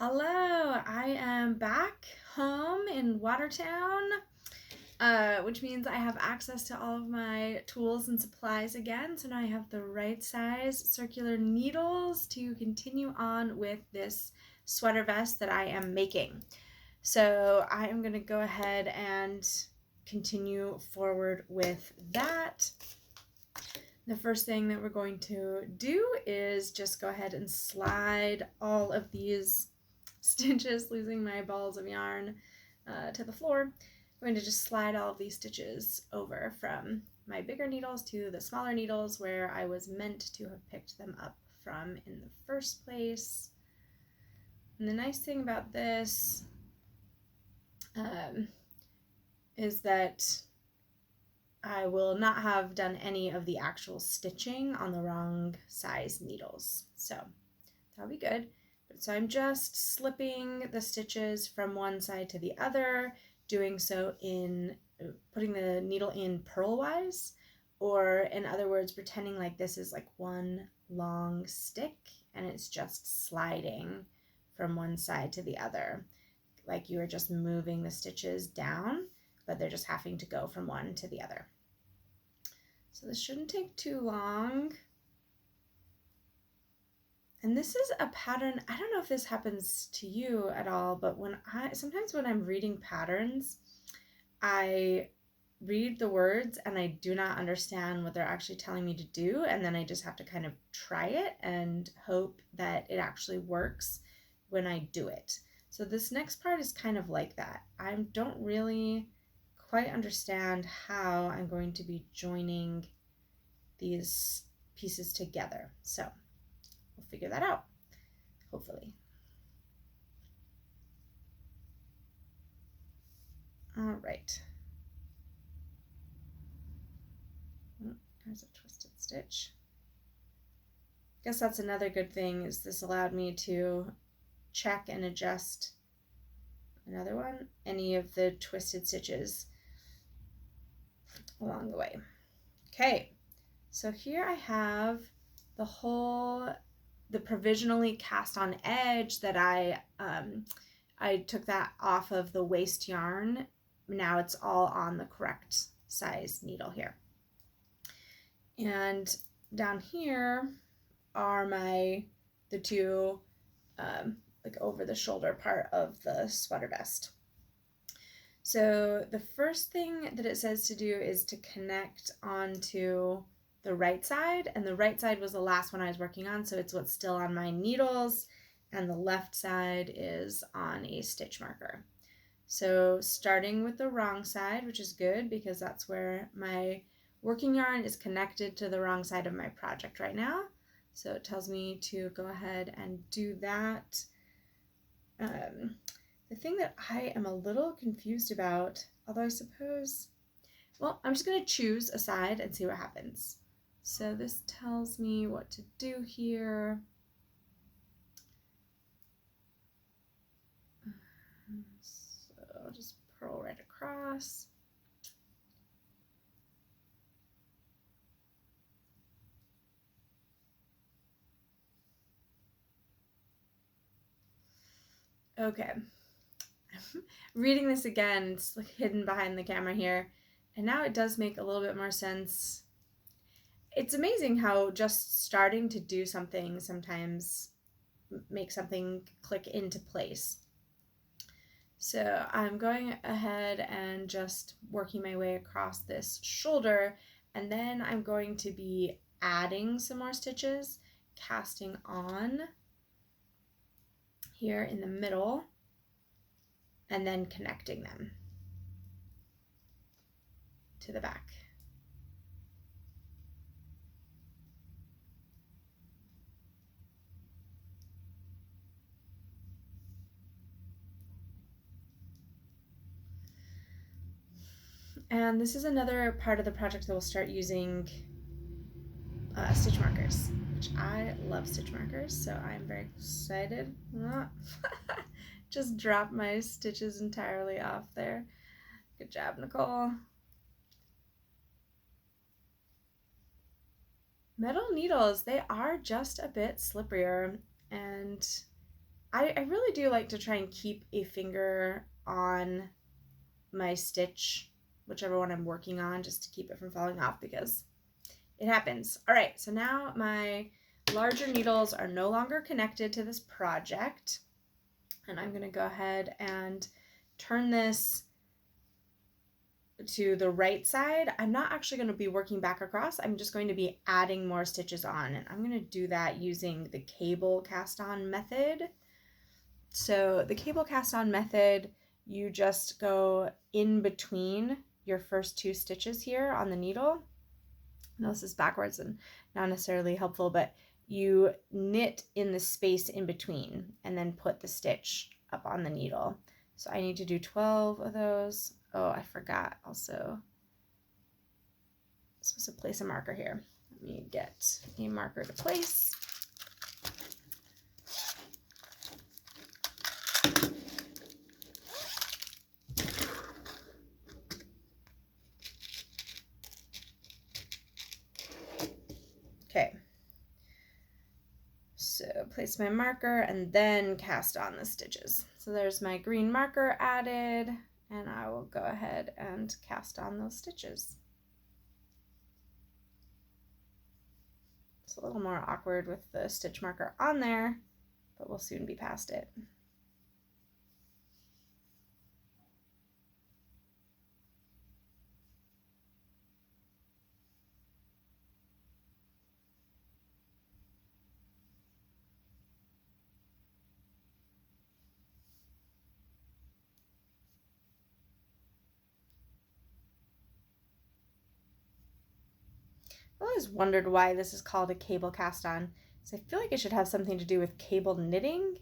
Hello, I am back home in Watertown, which means I have access to all of my tools and supplies again. So now I have the right size circular needles to continue on with this sweater vest that I am making. So I am going to go ahead and continue forward with that. The first thing that we're going to do is just go ahead and slide all of these stitches, losing my balls of yarn, to the floor. I'm going to just slide all of these stitches over from my bigger needles to the smaller needles where I was meant to have picked them up from in the first place. And the nice thing about this is that I will not have done any of the actual stitching on the wrong size needles. So that'll be good. So I'm just slipping the stitches from one side to the other, doing so in putting the needle in purlwise, or in other words, pretending like this is like one long stick and it's just sliding from one side to the other, like you are just moving the stitches down, but they're just having to go from one to the other. So this shouldn't take too long. And this is a pattern, I don't know if this happens to you at all, but sometimes when I'm reading patterns, I read the words and I do not understand what they're actually telling me to do, and then I just have to kind of try it and hope that it actually works when I do it. So this next part is kind of like that. I don't really quite understand how I'm going to be joining these pieces together. So we'll figure that out, hopefully. All right. Oh, there's a twisted stitch. Guess that's another good thing, is this allowed me to check and adjust any of the twisted stitches along the way. Okay, so here I have the provisionally cast on edge that I took that off of the waste yarn. Now it's all on the correct size needle here. And down here are the two like over the shoulder part of the sweater vest. So the first thing that it says to do is to connect onto the right side, and the right side was the last one I was working on, so it's what's still on my needles, and the left side is on a stitch marker. So starting with the wrong side, which is good because that's where my working yarn is connected to the wrong side of my project right now. So it tells me to go ahead and do that. The thing that I am a little confused about, although I suppose, well, I'm just going to choose a side and see what happens. So this tells me what to do here. So I'll just purl right across. Okay. Reading this again, it's like hidden behind the camera here, and now it does make a little bit more sense. It's amazing how just starting to do something sometimes makes something click into place. So I'm going ahead and just working my way across this shoulder, and then I'm going to be adding some more stitches, casting on here in the middle, and then connecting them to the back. And this is another part of the project that will start using stitch markers, which I love stitch markers, so I'm very excited. Just drop my stitches entirely off there. Good job, Nicole. Metal needles, they are just a bit slipperier, and I really do like to try and keep a finger on my stitch, whichever one I'm working on, just to keep it from falling off because it happens. All right, so now my larger needles are no longer connected to this project, and I'm going to go ahead and turn this to the right side. I'm not actually going to be working back across. I'm just going to be adding more stitches on, and I'm going to do that using the cable cast on method. So the cable cast on method, you just go in between your first 2 stitches here on the needle. Now this is backwards and not necessarily helpful, but you knit in the space in between and then put the stitch up on the needle. So I need to do 12 of those. Oh, I forgot also. I'm supposed to place a marker here. Let me get a marker to place. Okay. So place my marker and then cast on the stitches. So there's my green marker added, and I will go ahead and cast on those stitches. It's a little more awkward with the stitch marker on there, but we'll soon be past it. I always wondered why this is called a cable cast on. So I feel like it should have something to do with cable knitting.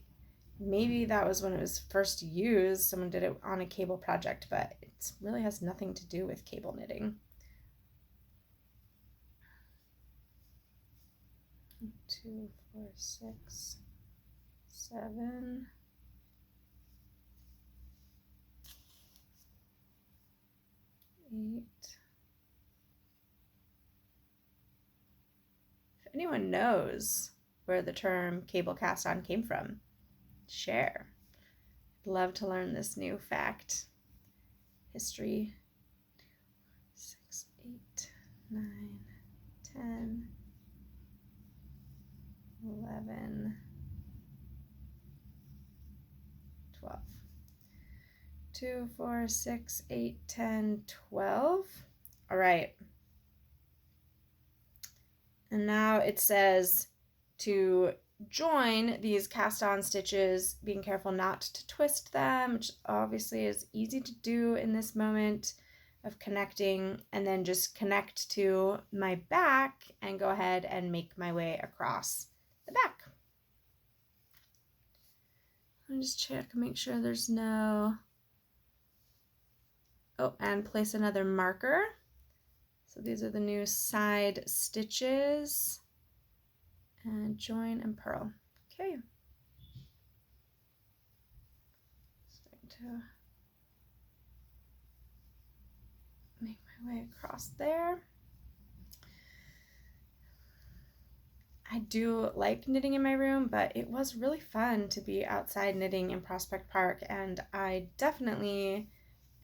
Maybe that was when it was first used. Someone did it on a cable project, but it really has nothing to do with cable knitting. 2, 4, 6, 7. 8. If anyone knows where the term cable cast on came from, share. I'd love to learn this new fact. History. 6, 8, 9, 10, 11, 12. 2, 4, 6, 8, 10, 12. All right. And now it says to join these cast on stitches, being careful not to twist them, which obviously is easy to do in this moment of connecting, and then just connect to my back and go ahead and make my way across the back. Let me just check, make sure there's no, oh, and place another marker. So these are the new side stitches, and join and purl. Okay. Starting to make my way across there. I do like knitting in my room, but it was really fun to be outside knitting in Prospect Park, and I definitely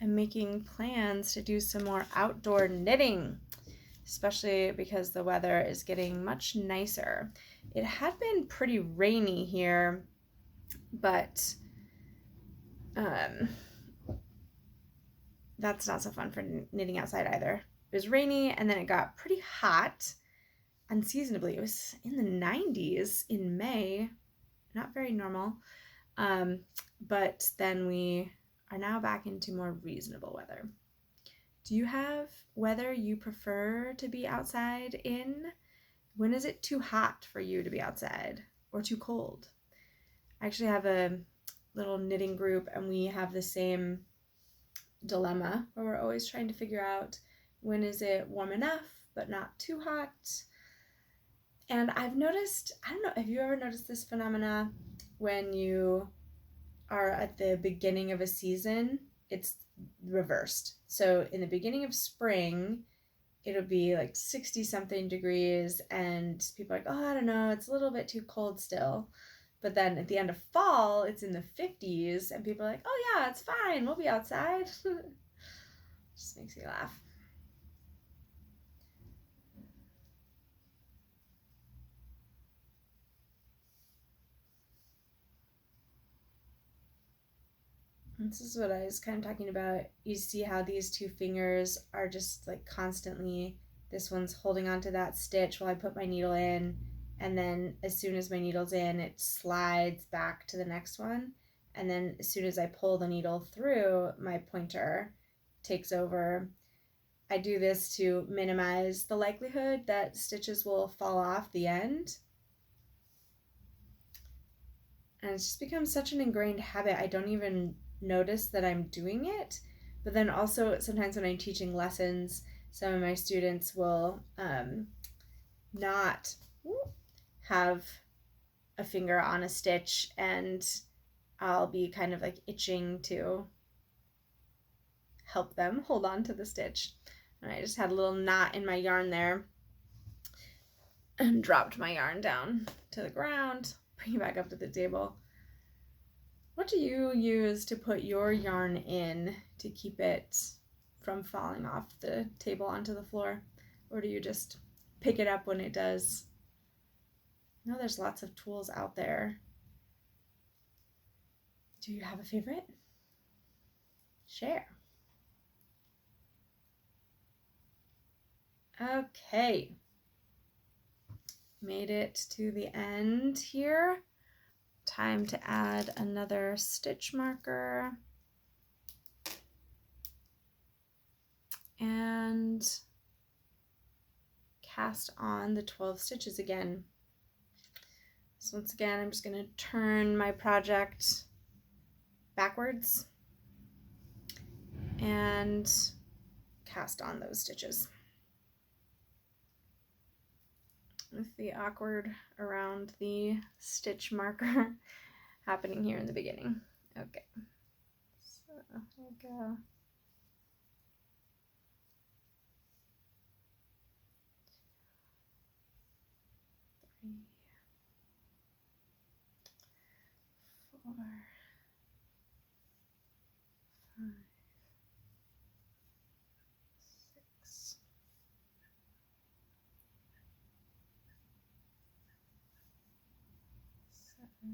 am making plans to do some more outdoor knitting, especially because the weather is getting much nicer. It had been pretty rainy here, but that's not so fun for knitting outside either. It was rainy, and then it got pretty hot unseasonably. It was in the 90s in May, not very normal. But then we are now back into more reasonable weather. Do you have weather you prefer to be outside in? When is it too hot for you to be outside or too cold? I actually have a little knitting group, and we have the same dilemma where we're always trying to figure out when is it warm enough but not too hot. And I've noticed, I don't know, have you ever noticed this phenomena when you are at the beginning of a season? It's reversed. So in the beginning of spring, it'll be like 60 something degrees, and people are like, oh, I don't know, it's a little bit too cold still. But then at the end of fall, it's in the 50s, and people are like, oh yeah, it's fine, we'll be outside. Just makes me laugh. This is what I was kind of talking about. You see how these two fingers are just like constantly, this one's holding onto that stitch while I put my needle in, and then as soon as my needle's in, it slides back to the next one, and then as soon as I pull the needle through, my pointer takes over. I do this to minimize the likelihood that stitches will fall off the end. And it's just become such an ingrained habit, I don't even notice that I'm doing it. But then also sometimes when I'm teaching lessons, some of my students will not have a finger on a stitch, and I'll be kind of like itching to help them hold on to the stitch. And I just had a little knot in my yarn there and dropped my yarn down to the ground, bring it back up to the table. What do you use to put your yarn in to keep it from falling off the table onto the floor? Or do you just pick it up when it does? I know there's lots of tools out there. Do you have a favorite? Share. Okay. Made it to the end here. Time to add another stitch marker and cast on the 12 stitches again. So once again, I'm just going to turn my project backwards and cast on those stitches with the awkward around the stitch marker happening here in the beginning. Okay, so we'll go. Three, 4, 5, 6, 7,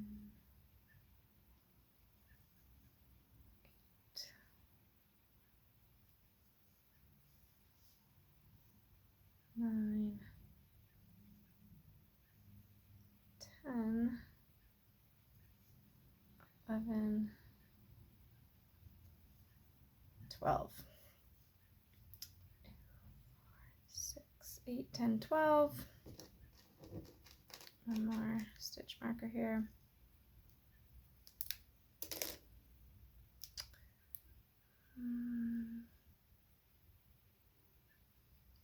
8, 9, 10, 11, 12. 6, 8, 10, 12. One more stitch marker here.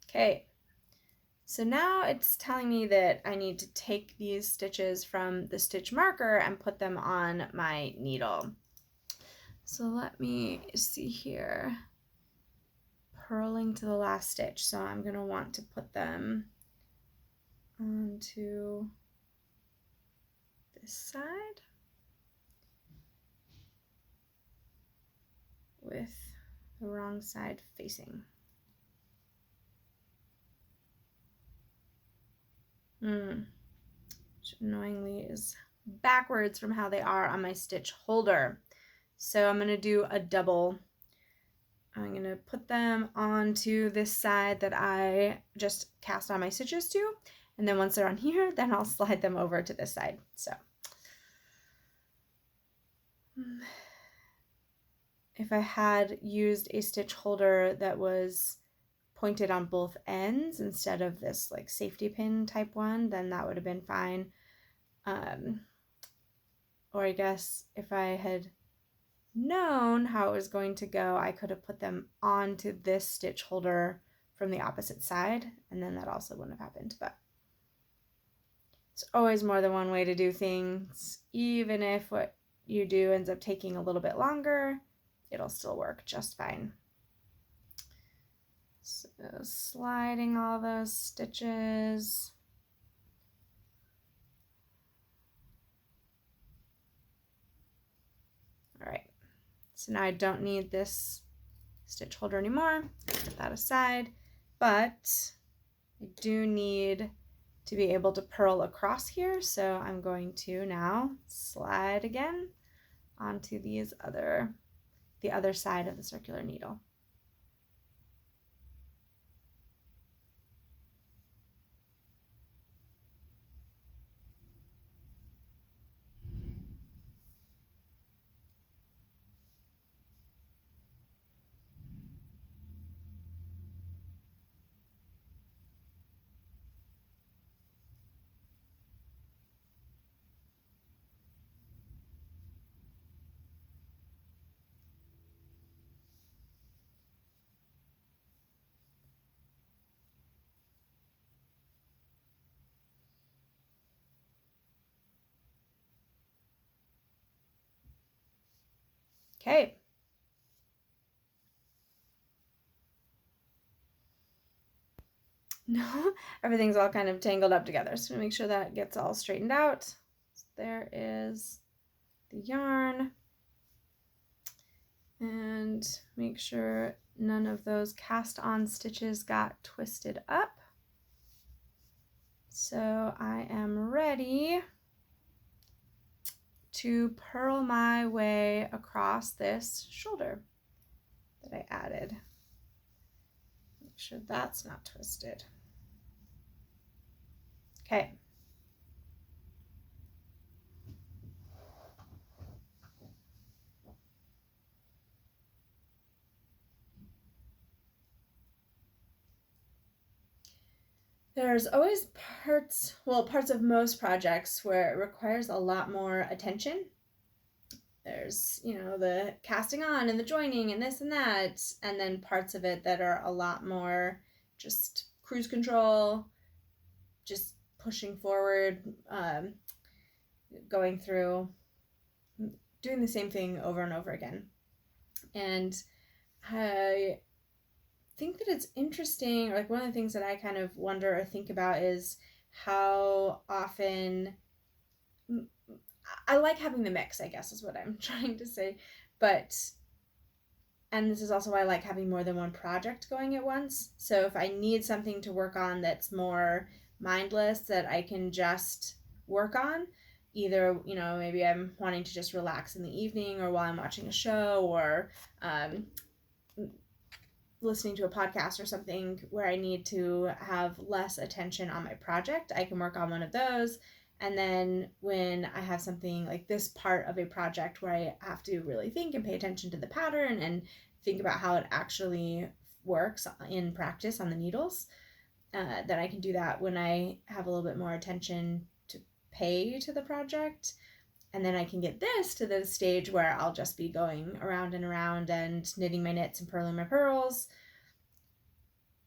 Okay, so now it's telling me that I need to take these stitches from the stitch marker and put them on my needle. So let me see here. Purling to the last stitch, so I'm going to want to put them onto this side with the wrong side facing. Which annoyingly is backwards from how they are on my stitch holder. So I'm going to do a double. I'm going to put them onto this side that I just cast on my stitches to, and then once they're on here, then I'll slide them over to this side. So if I had used a stitch holder that was pointed on both ends instead of this like safety pin type one, then that would have been fine. Or I guess if I had known how it was going to go, I could have put them onto this stitch holder from the opposite side, and then that also wouldn't have happened. But it's always more than one way to do things. Even if what you do ends up taking a little bit longer, it'll still work just fine. So sliding all those stitches. So now I don't need this stitch holder anymore. Put that aside, but I do need to be able to purl across here, so I'm going to now slide again onto the other side of the circular needle. Okay. No, everything's all kind of tangled up together. So make sure that gets all straightened out. So there is the yarn. And make sure none of those cast on stitches got twisted up. So I am ready to purl my way across this shoulder that I added. Make sure that's not twisted. Okay. There's always parts of most projects where it requires a lot more attention. There's, the casting on and the joining and this and that, and then parts of it that are a lot more just cruise control, just pushing forward, going through, doing the same thing over and over again. And I think that it's interesting, or like one of the things that I kind of wonder or think about is how often I like having the mix, I guess is what I'm trying to say. And this is also why I like having more than one project going at once. So if I need something to work on that's more mindless, that I can just work on, either, maybe I'm wanting to just relax in the evening or while I'm watching a show or listening to a podcast or something where I need to have less attention on my project, I can work on one of those. And then when I have something like this part of a project where I have to really think and pay attention to the pattern and think about how it actually works in practice on the needles, then I can do that when I have a little bit more attention to pay to the project. And then I can get this to the stage where I'll just be going around and around and knitting my knits and purling my purls,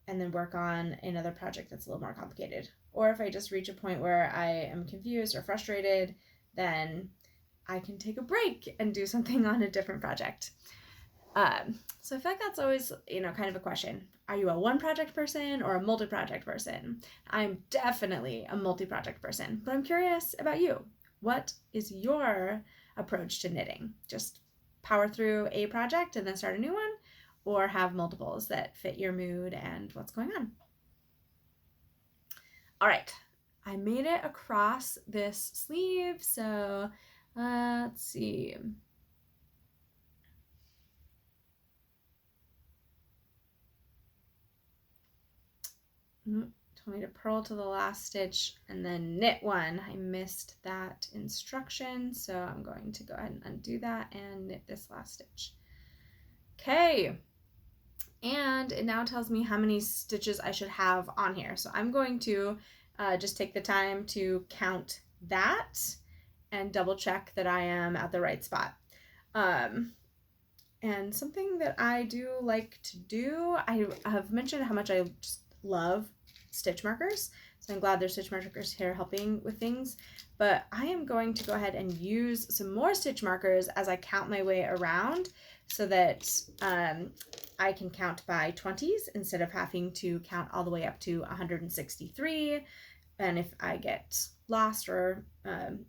and then work on another project that's a little more complicated. Or if I just reach a point where I am confused or frustrated, then I can take a break and do something on a different project. So I feel like that's always, kind of a question. Are you a one project person or a multi-project person? I'm definitely a multi-project person, but I'm curious about you. What is your approach to knitting? Just power through a project and then start a new one, or have multiples that fit your mood and what's going on? All right, I made it across this sleeve, so let's see. Told me to purl to the last stitch and then knit one. I missed that instruction, so I'm going to go ahead and undo that and knit this last stitch. Okay, and it now tells me how many stitches I should have on here. So I'm going to just take the time to count that and double check that I am at the right spot. And something that I do like to do, I have mentioned how much I just love stitch markers. So I'm glad there's stitch markers here helping with things. But I am going to go ahead and use some more stitch markers as I count my way around so that I can count by 20s instead of having to count all the way up to 163. And if I get lost or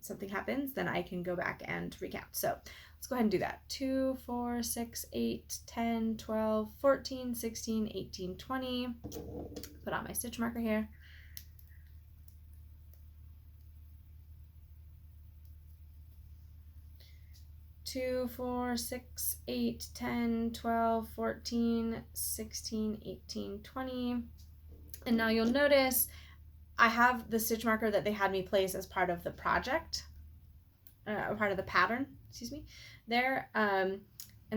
something happens, then I can go back and recount. So let's go ahead and do that. 2, 4, 6, 8, 10, 12, 14, 16, 18, 20. Put on my stitch marker here. 2, 4, 6, 8, 10, 12, 14, 16, 18, 20. And now you'll notice I have the stitch marker that they had me place as part of the project, part of the pattern, excuse me, there. And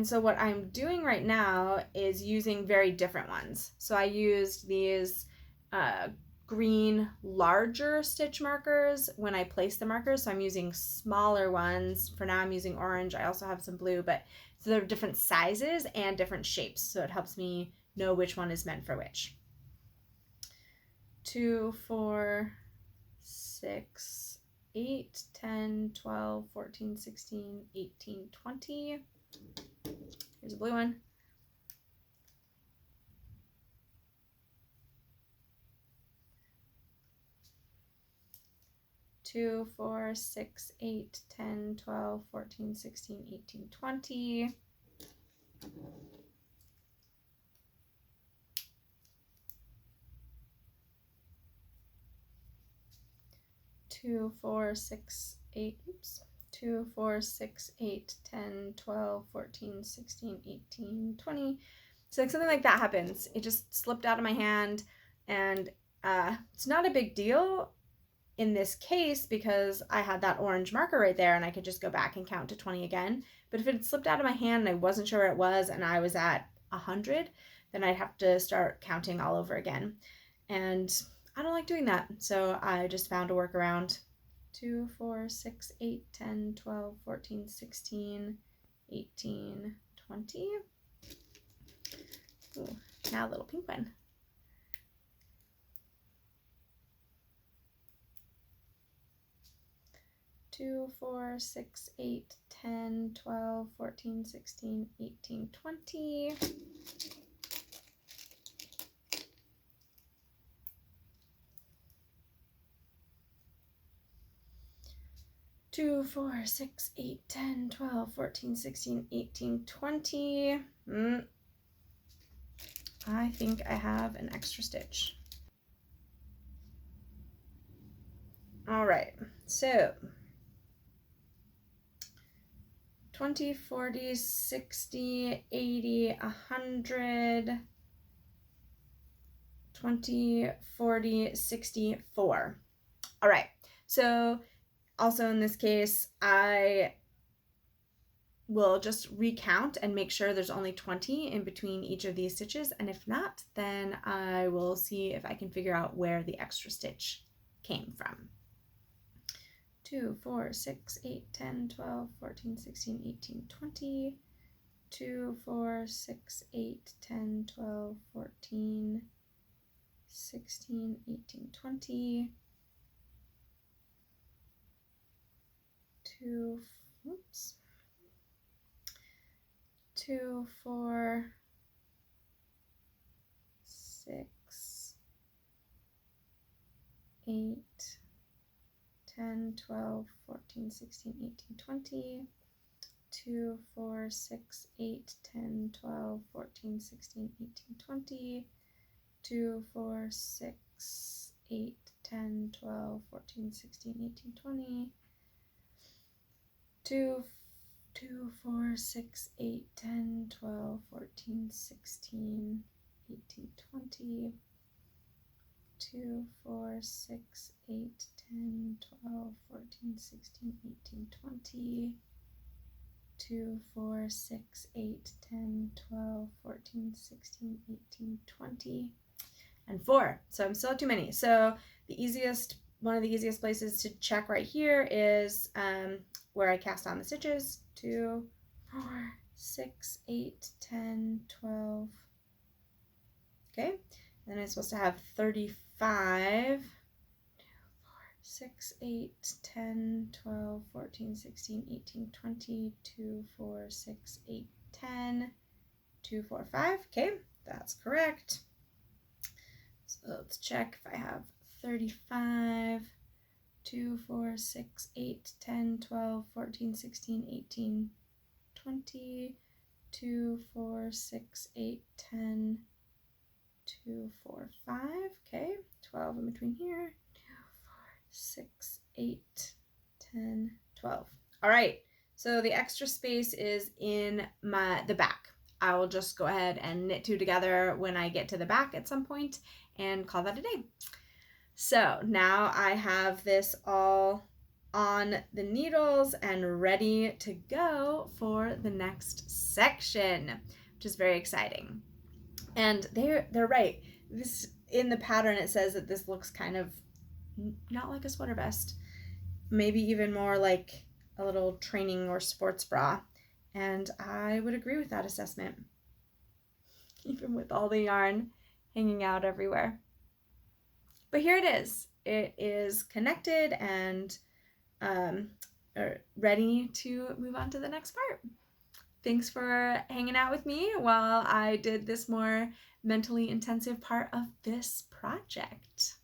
so what I'm doing right now is using very different ones. So I used these green larger stitch markers when I place the markers. So I'm using smaller ones. For now I'm using orange. I also have some blue, but so they're different sizes and different shapes. So it helps me know which one is meant for which. 2, 4, 6, 8, 10, 12, 14, 16, 18, 20. Here's a blue one. 2, 4, 6, 8, 10, 12, 14, 16, 18, 20. 2, 4, 6, 8, oops. 2, 4, 6, 8, 10, 12, 14, 16, 18, 20. So like something like that happens. It just slipped out of my hand, and it's not a big deal in this case because I had that orange marker right there and I could just go back and count to 20 again. But if it slipped out of my hand and I wasn't sure where it was and I was at 100, then I'd have to start counting all over again. And I don't like doing that. So I just found a workaround. 2, 4, 6, 8, 10, 12, 14, 16, 18, 20. Ooh, now a little pink one. 2, 4, 6, 8, 10, 12, 14, 16, 18, 20. 2, 4, 6, 8, 10, 12, 14, 16, 18, 20. I think I have an extra stitch. All right, so 20, 40, 60, 80, 100, 20, 40, 64. All right, so also in this case, I will just recount and make sure there's only 20 in between each of these stitches, and if not, then I will see if I can figure out where the extra stitch came from. 2, 4, 6, 8, 10, 12, 14, 16, 18, 20. 2, 4, 6, 8, 10, 12, 14, 16, 18, 20. 2, 4, 6, 8, 10, 12, 14, 16, 18, 20. 2, 4, 6, 8, 10, 12, 14, 16, 18, 20. 2, 4, 6, 8, 10, 12, 14, 16, 18, 20. 2, 4, 6, 8, 10, 12, 14, 16, 18, 20. 2, 4, 6, 8, 10, 12, 14, 16, 18, 20. 2, 4, 6, 8, 10, 12, 14, 16, 18, 20, and 4. So I'm still at too many. So one of the easiest places to check right here is where I cast on the stitches. 2, 4, 6, 8, 10, 12. Okay, and then I'm supposed to have 35. 6, 8, 10, 12, 14, 16, 18, 20, 2, 4, 6, 8, 10, 2, 4, 5. Okay, that's correct. So let's check if I have 35, 2, 4, 6, 8, 10, 12, 14, 16, 18, 20, 2, 4, 6, 8, 10, 2, 4, 5, okay, 12 in between here, 2, 4, 6, 8, 10, 12. All right, so the extra space is in the back. I will just go ahead and knit 2 together when I get to the back at some point and call that a day. So now I have this all on the needles and ready to go for the next section, which is very exciting. And they're right. This, in the pattern, it says that this looks kind of not like a sweater vest, maybe even more like a little training or sports bra. And I would agree with that assessment, even with all the yarn hanging out everywhere. But here it is. It is connected and ready to move on to the next part. Thanks for hanging out with me while I did this more mentally intensive part of this project.